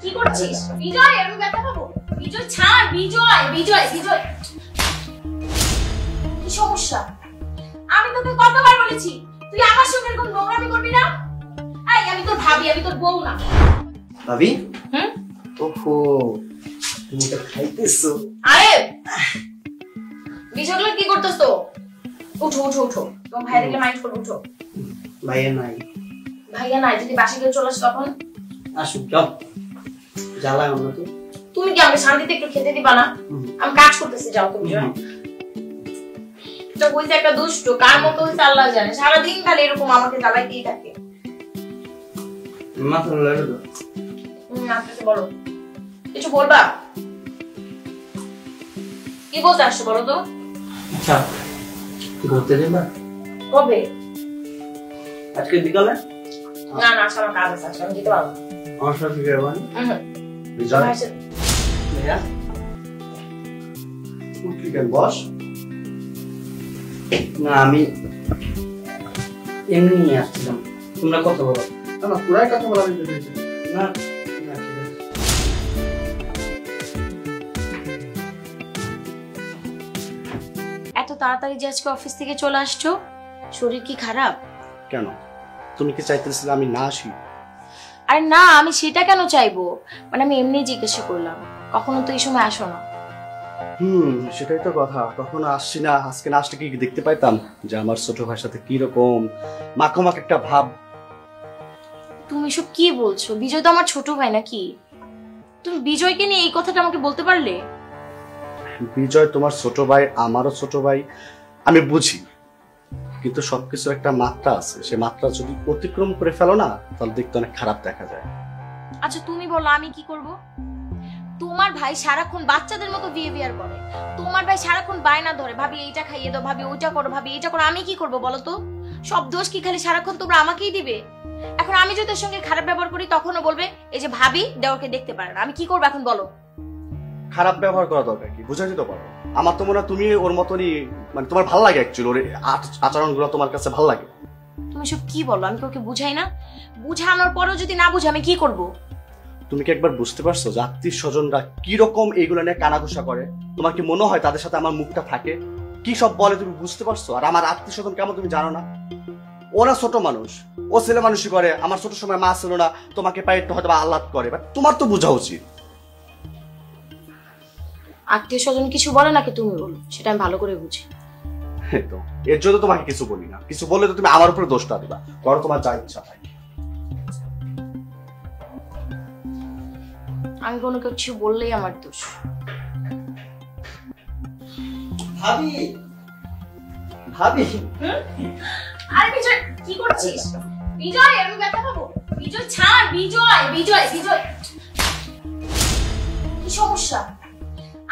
কি করছিস বিজয়? আমি ব্যথা পাবো। বিজয় ছাড়। বিজয় বিজয় বিজয় কি সমস্যা? আমি তোকে কতবার বলেছি তুই আমার সঙ্গে এরকম নোংরামি করবি না। এই আমি তোর ভাবি, আমি তোর বউ না। ভাবি? ওহো, তুমি তো খাইতেছো। আরে বিজয়গুলো কি করতেছ তো? উঠো উঠো উঠো, তোমার ভাই দেখলে মাইন্ড করবে। উঠো। ভাইয়া নাই। ভাইয়া নাই? যদি বাসে গিয়ে চলে আসো তখন? আসুক, যাও। জ্বালায় না তো। তুমি কি আমাকে শান্তিতে একটু খেতে দিবা না? আমি কাজ করতেছি, যাও তুমি যাও। তো কইছে একটা দুষ্ট, কার মতো হইছে আল্লাহ জানে, সারাদিন খালি এরকম আমাকে জ্বালাইতেই থাকে। মাথা লড়ে দাও। আপনাকে বলো, কিছু বলবা? কি বলতে আসছো বলো তো? আচ্ছা, ঘুরতে যাবা? কবে? আজকে বিকালে? না না, আজকে আমার কাজ আছে, আজকে আমি যেতে পারবো না। আমার সাথে যাবা? বিজয়? ভাইয়া? উঠলি কেন, বস। না, আমি এমনি আসছিলাম। তোমরা কত বলো? না, পুরাই কথা বলা হয়েছে। না, এত তাড়াতাড়ি যে আজকে অফিস থেকে চলে আসছো, শরীর কি খারাপ? কেন? তুমি কি চাইতেছিলে আমি না আসি? আরে না, আমি সেটা কেন চাইবো, মানে আমি এমনি জিজ্ঞাসা করলাম। কখনো তো এই সময় আসো না। সেটাই তো কথা, কখনো আসছি না। আজকে না আসলে কি দেখতে পাইতাম যে আমার ছোট ভাইয়ের সাথে কিরকম মাখামাখ একটা ভাব। তুমি সব কি বলছো? বিজয় তো আমার ছোট ভাই নাকি? তুমি বিজয়কে নিয়ে এই কথাটা আমাকে বলতে পারলে? বিজয় তোমার ছোট ভাই, আমারও ছোট ভাই, আমি বুঝি, কিন্তু সবকিছু একটা মাত্রা আছে। সে মাত্রা যদি অতিক্রম করে ফেলো না, তাহলে দেখতে অনেক খারাপ দেখা যায়। আচ্ছা তুমি বলো আমি কি করব? তোমার ভাই সারাক্ষণ বাচ্চাদের মতো বিহেভিয়ার করে। তোমার ভাই সারাক্ষণ বায়না ধরে, ভাবি এইটা খাইয়ে দাও, ভাবি ওইটা করো, ভাবি এইটা করো। আমি কি করব বলো তো? সব দোষ কি খালি সারাক্ষণ তোমরা আমাকেই দিবে? এখন আমি যদি ওর সঙ্গে খারাপ ব্যবহার করি, তখনও বলবে এই যে ভাবি দেওরকে দেখতে পারে না। আমি কি করবো এখন বলো? খারাপ ব্যবহার করা দরকার কি, বুঝাই তো পারো। আমার তো মনে হয় তুমি ওর মতনই, মানে তোমার ভালো লাগে অ্যাকচুয়ালি ওর আচরণগুলো তোমার কাছে ভালো লাগে। তুমি সব কি বলো? আমি ওকে বুঝাই না? বুঝানোর পরেও যদি না বুঝে আমি কি করব? তুমি কি একবার বুঝতে পারছো যে আত্মীয় স্বজনরা কিরকম এইগুলো নিয়ে কানাঘুষা করে? তোমার কি মনে হয় তাদের সাথে আমার মুখটা থাকে? কি সব বলে তুমি বুঝতে পারছো? আর আমার আত্মীয় স্বজন কেমন তুমি জানো না? ওরা ছোট মানুষ, ও ছেলে মানুষই করে। আমার ছোট সময় মা ছিল না, তোমাকে পায়ে একটু হয়তো আহ্লাদ করে, বাট তোমার তো বোঝা উচিত। আত্মীয় স্বজন কিছু বলে নাকি তুমি বলো, সেটা আমি ভালো করে বুঝি। তো এর জন্য তোমাকে কিছু বলি না। কিছু বললে তো তুমি আমার উপরে দোষটা দিবা। করো তোমার যা ইচ্ছা হয়। আমি কোনো কিছু বললেই আমার দোষ। ভাবি, ভাবি। আরে বিজয় কি করছিস? বিজয় আমি ব্যথা পাবো। বিজয় ছাড়। বিজয় বিজয় বিজয় কি সমস্যা?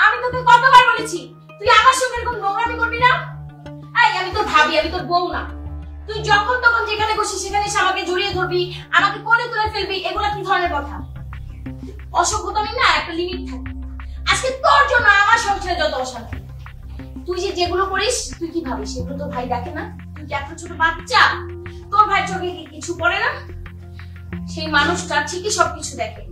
আমি তোকে কতবার বলেছি তুই আমার সঙ্গে এরকম নোংরামি করবি না। এই আমি তোর ভাবি, আমি তোর বউ না। তুই যখন তখন যেখানে বসি সেখানে এসে আমাকে জড়িয়ে ধরবি, আমাকে কোলে তুলে ফেলবি, এগুলা কি ধরনের কথা? অসভ্যতামি না, একটা লিমিট থাকে। আজকে তোর জন্য আমার সংসারে যত অশান্তি। তুই যে যেগুলো করিস, তুই কি ভাবিস সেগুলো তোর ভাই দেখে না? তুই কি এত ছোট বাচ্চা? তোর ভাই চোখে কি কিছু পড়ে না? সেই মানুষটা ঠিকই সবকিছু দেখে।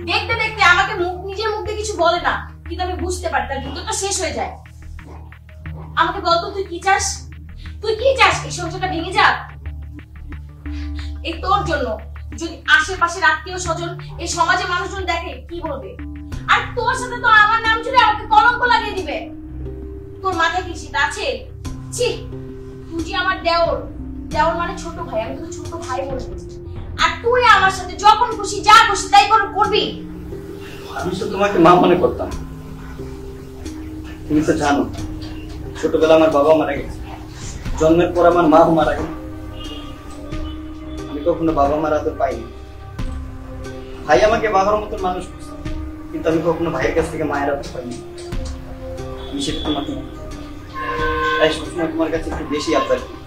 দেখতে দেখতে আমাকে নিজের মুখ দিয়ে কিছু বলে না, কিন্তু আমি বুঝতে পারি তার ভিতরটা শেষ হয়ে যায়। আমাকে বলতো তুই কি চাস? তুই কি চাস এই সংসারটা ভেঙে যাক? এই তোর জন্য। যদি আশেপাশের আত্মীয় স্বজন, এই সমাজে মানুষজন দেখে কি বলবে? আর তোর সাথে তো আমার নাম জুড়ে আমাকে কলঙ্ক লাগিয়ে দিবে। তোর মাথায় কি সেটা আছে? ছি, তুই যে আমার দেওর। দেওর মানে ছোট ভাই, আমি তোকে ছোট ভাই বলে বলছি। আর তুই আমার সাথে যখন খুশি যা খুশি তাই করবি। আমি তো তোমাকে মা মনে করতাম। তুমি তো জানো ছোটবেলা আমার বাবা মারা গেছে, জন্মের পর আমার মা মারা গেছে। আমি কখনো বাবা মার আদর পাইনি। ভাই আমাকে বাবার মতন মানুষ করছে, কিন্তু আমি কখনো ভাইয়ের কাছ থেকে মায়ের আদর পাইনি। আমি সেটা তোমাকে তাই সবসময় তোমার কাছে একটু বেশি আবদার করি।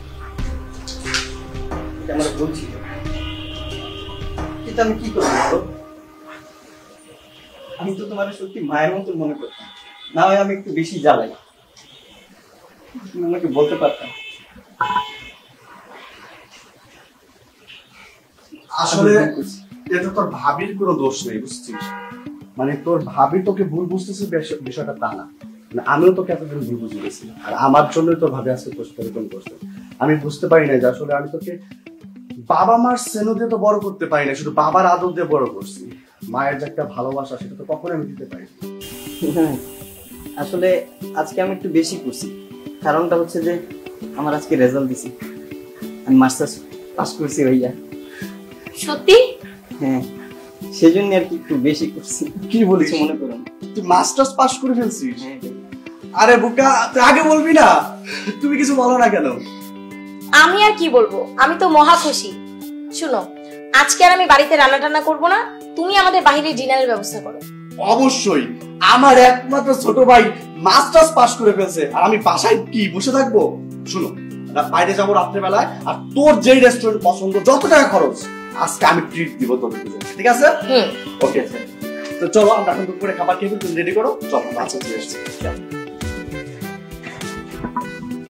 এটা আমার ভুল ছিল, কিন্তু আমি কি করবো বলো? আমি তো তোমার সত্যি মায়ের মতন মনে করতাম, না হয় আমি একটু বেশি জ্বালাই। তুমি আমাকে বলতে পারতাম। আসলে এটা তোর ভাবির কোনো দোষ নেই, বুঝছিস? মানে তোর ভাবি তোকে ভুল বুঝতেছে বিষয়টা তা না, মানে আমিও তোকে এতদিন ভুল বুঝে গেছি, আর আমার জন্যই তোর ভাবি আজকে তোর সাথে এরকম করছে। আমি বুঝতে পারি না যে আসলে আমি তোকে বাবা মার স্নেহ দিয়ে তো বড় করতে পারি না, শুধু বাবার আদর দিয়ে বড় করছি। মায়ের যে একটা ভালোবাসা সেটা তো কখনো আমি দিতে পারি না। আসলে আজকে আমি একটু বেশি করছি, কারণটা হচ্ছে যে আমার আজকে রেজাল্ট দিছি, আমি মাস্টার্স পাস করছি ভাইয়া। সত্যি? হ্যাঁ, সেই জন্য আর কি একটু বেশি করছি। কি বলিস? মনে করুন তুই মাস্টার্স পাস করে ফেলছিস? হ্যাঁ ভাই। আরে বুকা, তুই আগে বলবি না? তুমি কিছু বলো না কেন? আমি আর কি বলবো, আমি তো মহা খুশি। শুনো, আজকে আর আমি বাড়িতে রান্না টান্না করবো না, তুমি আমাদের বাইরে ডিনারের ব্যবস্থা করো। অবশ্যই, আমার একমাত্র ছোট ভাই মাস্টার্স পাস করে ফেলছে, আর আমি বাসায় কি বসে থাকবো? শুনো, বাইরে যাবো রাত্রেবেলায়, আর তোর যেই রেস্টুরেন্ট পছন্দ, যত টাকা খরচ, আজকে আমি ট্রিট দিব তোদের দুজন, ঠিক আছে? ওকে, তো চলো আমরা এখন দুপুরে খাবার খেয়ে রেডি করো, চলো। আচ্ছা ঠিক আছে।